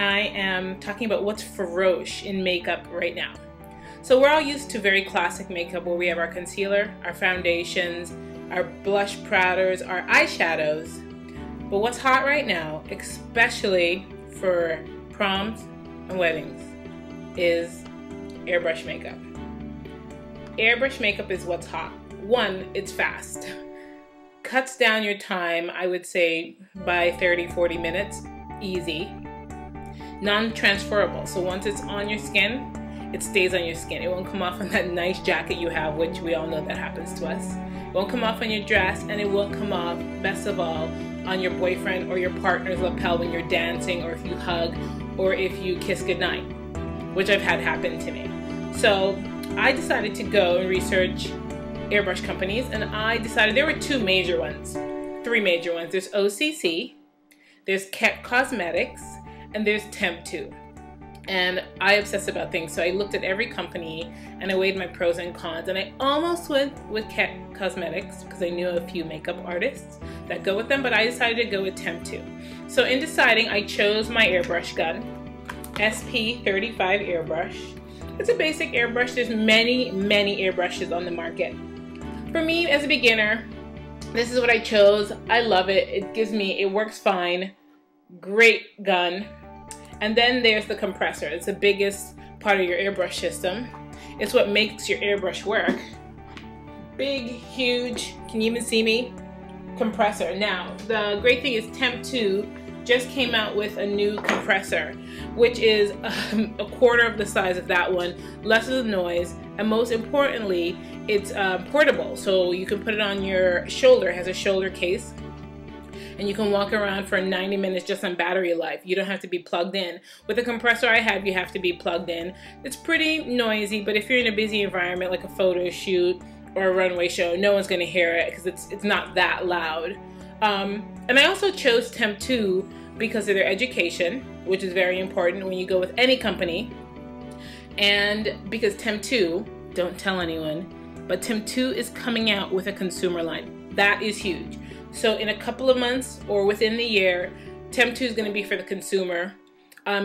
I am talking about what's feroce in makeup right now. So we're all used to very classic makeup where we have our concealer, our foundations, our blush powders, our eyeshadows. But what's hot right now, especially for proms and weddings, is airbrush makeup. Airbrush makeup is what's hot. One, it's fast. Cuts down your time, I would say, by 30-40 minutes, easy. Non-transferable, so once it's on your skin, it stays on your skin. It won't come off on that nice jacket you have, which we all know that happens to us. It won't come off on your dress, and it won't come off, best of all, on your boyfriend or your partner's lapel when you're dancing, or if you hug, or if you kiss goodnight, which I've had happen to me. So I decided to go and research Airbrush Companies, and I decided there were three major ones. There's OCC, there's Cosmetics, and there's Temptu. And I obsess about things, so I looked at every company and I weighed my pros and cons, and I almost went with Cosmetics because I knew a few makeup artists that go with them, but I decided to go with Temptu. So in deciding, I chose my airbrush gun, SP35 airbrush. It's a basic airbrush. There's many airbrushes on the market. For me, as a beginner, this is what I chose. I love it. It works fine. Great gun. And then there's the compressor. It's the biggest part of your airbrush system. It's what makes your airbrush work. Big, huge, can you even see me? Compressor. Now, the great thing is Temptu just came out with a new compressor, which is a quarter of the size of that one, less of the noise, and most importantly, it's portable. So you can put it on your shoulder. It has a shoulder case, and you can walk around for 90 minutes just on battery life. You don't have to be plugged in. With the compressor I have, you have to be plugged in. It's pretty noisy, but if you're in a busy environment like a photo shoot or a runway show, no one's gonna hear it because it's not that loud. And I also chose Temptu because of their education, which is very important when you go with any company, and because Temptu, don't tell anyone, but Temptu is coming out with a consumer line. That is huge. So in a couple of months or within the year, Temptu is going to be for the consumer.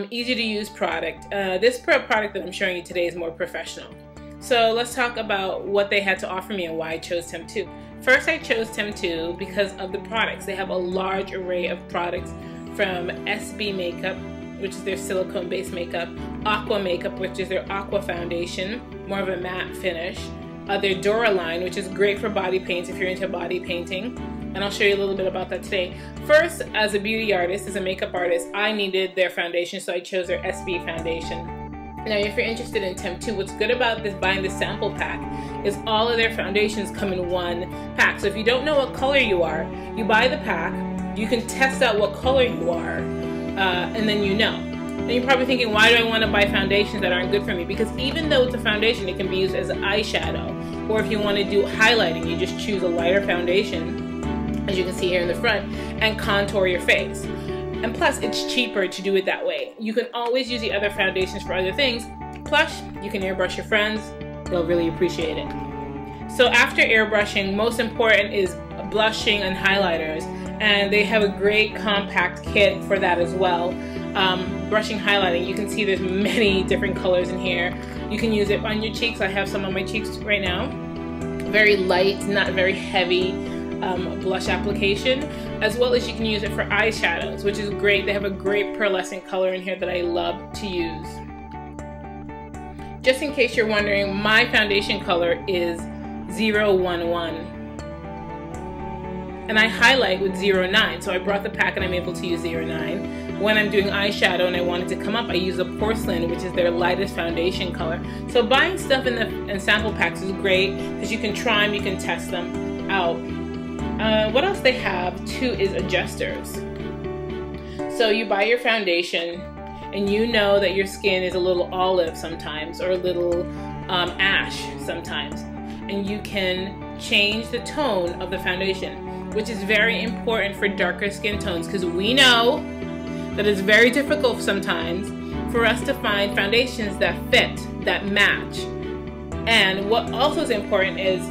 Easy to use product. This product that I'm showing you today is more professional. So let's talk about what they had to offer me and why I chose Temptu. First, I chose Temptu because of the products. They have a large array of products, from SB makeup, which is their silicone-based makeup, Aqua makeup, which is their aqua foundation, more of a matte finish, their Dora line, which is great for body paints if you're into body painting, and I'll show you a little bit about that today. First, as a beauty artist, as a makeup artist, I needed their foundation, so I chose their SB foundation. Now, if you're interested in Temptu, what's good about buying this sample pack is all of their foundations come in one pack. So if you don't know what color you are, you buy the pack, you can test out what color you are, and then you know. And you're probably thinking, why do I want to buy foundations that aren't good for me? Because even though it's a foundation, it can be used as an eyeshadow. Or if you want to do highlighting, you just choose a lighter foundation, as you can see here in the front, and contour your face. And plus, it's cheaper to do it that way. You can always use the other foundations for other things. Plus, you can airbrush your friends. They'll really appreciate it. So after airbrushing, most important is blushing and highlighters. And they have a great compact kit for that as well. Brushing, highlighting, you can see there's many different colors in here. You can use it on your cheeks. I have some on my cheeks right now. Very light, not very heavy blush application, as well as you can use it for eyeshadows, which is great. They have a great pearlescent color in here that I love to use. Just in case you're wondering, my foundation color is 011. And I highlight with 09, so I brought the pack and I'm able to use 09. When I'm doing eyeshadow and I want it to come up, I use a porcelain, which is their lightest foundation color. So buying stuff in sample packs is great because you can try them, you can test them out. What else they have too is adjusters. So you buy your foundation and you know that your skin is a little olive sometimes or a little ash sometimes, and you can change the tone of the foundation, which is very important for darker skin tones because we know that it's very difficult sometimes for us to find foundations that fit, that match. And what also is important is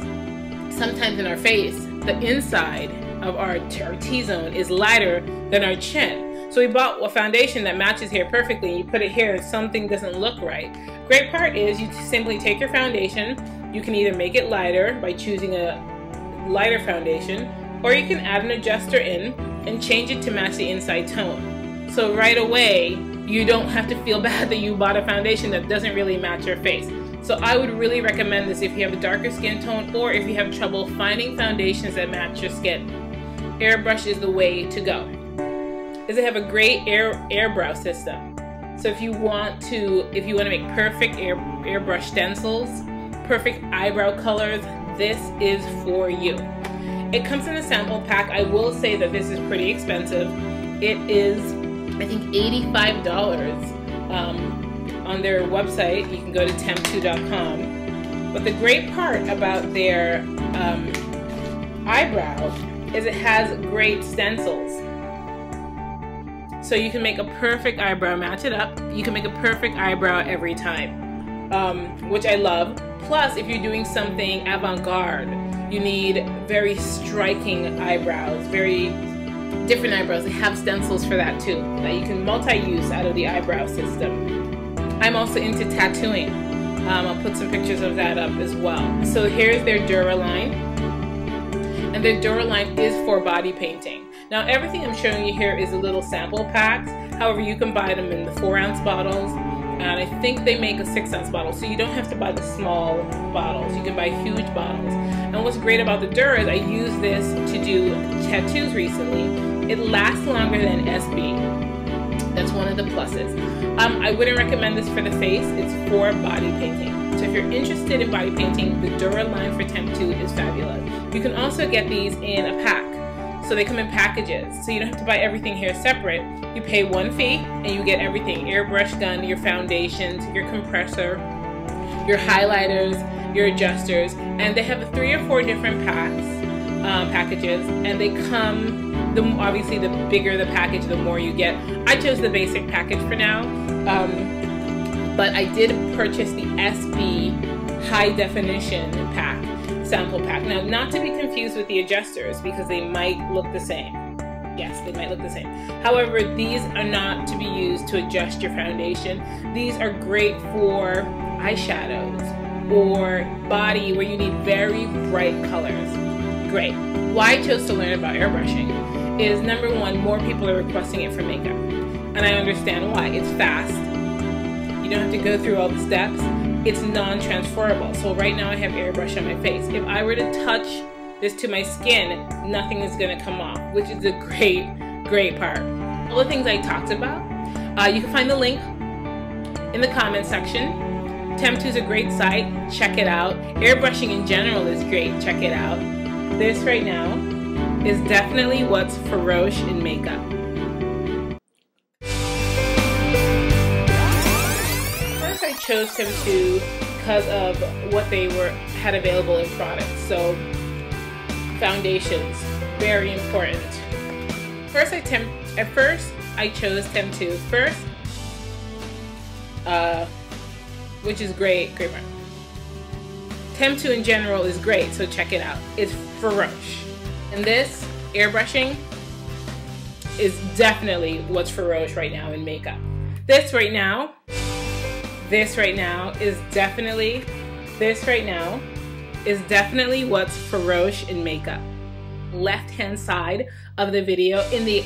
sometimes in our face, the inside of our T-zone is lighter than our chin. So we bought a foundation that matches hair perfectly, and you put it here and something doesn't look right. Great part is you simply take your foundation. You can either make it lighter by choosing a lighter foundation, or you can add an adjuster in and change it to match the inside tone. So right away, you don't have to feel bad that you bought a foundation that doesn't really match your face. So I would really recommend this if you have a darker skin tone or if you have trouble finding foundations that match your skin. Airbrush is the way to go. They have a great airbrush system. So if you want to make perfect airbrush stencils, perfect eyebrow colors, this is for you. It comes in a sample pack. I will say that this is pretty expensive. It is, I think, $85 on their website. You can go to Temptu.com. But the great part about their eyebrow is it has great stencils. So you can make a perfect eyebrow, match it up. You can make a perfect eyebrow every time, which I love. Plus, if you're doing something avant-garde, you need very striking eyebrows, very different eyebrows. They have stencils for that too, that you can multi-use out of the eyebrow system. I'm also into tattooing. I'll put some pictures of that up as well. So here's their Duraline, and their Duraline is for body painting. Now everything I'm showing you here is a little sample packs. However, you can buy them in the 4-ounce bottles, and I think they make a 6-ounce bottle, so you don't have to buy the small bottles. You can buy huge bottles. And what's great about the Dura is I used this to do tattoos recently. It lasts longer than SB. That's one of the pluses. I wouldn't recommend this for the face. It's for body painting. So if you're interested in body painting, the Dura line for Temptu is fabulous. You can also get these in a pack. So they come in packages, so you don't have to buy everything here separate. You pay one fee and you get everything: airbrush gun, your foundations, your compressor, your highlighters, your adjusters, and they have 3 or 4 different packages, and they come, obviously the bigger the package, the more you get. I chose the basic package for now, but I did purchase the SB high definition pack. Sample pack. Now, not to be confused with the adjusters, because they might look the same. Yes, they might look the same. However, these are not to be used to adjust your foundation. These are great for eyeshadows or body where you need very bright colors. Great. Why I chose to learn about airbrushing is, number one, more people are requesting it for makeup. And I understand why. It's fast. You don't have to go through all the steps. It's non-transferable. So right now I have airbrush on my face. If I were to touch this to my skin, nothing is going to come off, which is a great part. All the things I talked about, you can find the link in the comment section. Temptu is a great site. Check it out. Airbrushing in general is great. Check it out. This right now is definitely what's Faroche in makeup. I chose Temptu because of what they had available in products. So foundations, very important. At first I chose Temptu first, which is great. Temptu in general is great, so check it out. It's Faroche, and this airbrushing is definitely what's Faroche right now in makeup. This right now is definitely what's Faroche in makeup. Left hand side of the video in the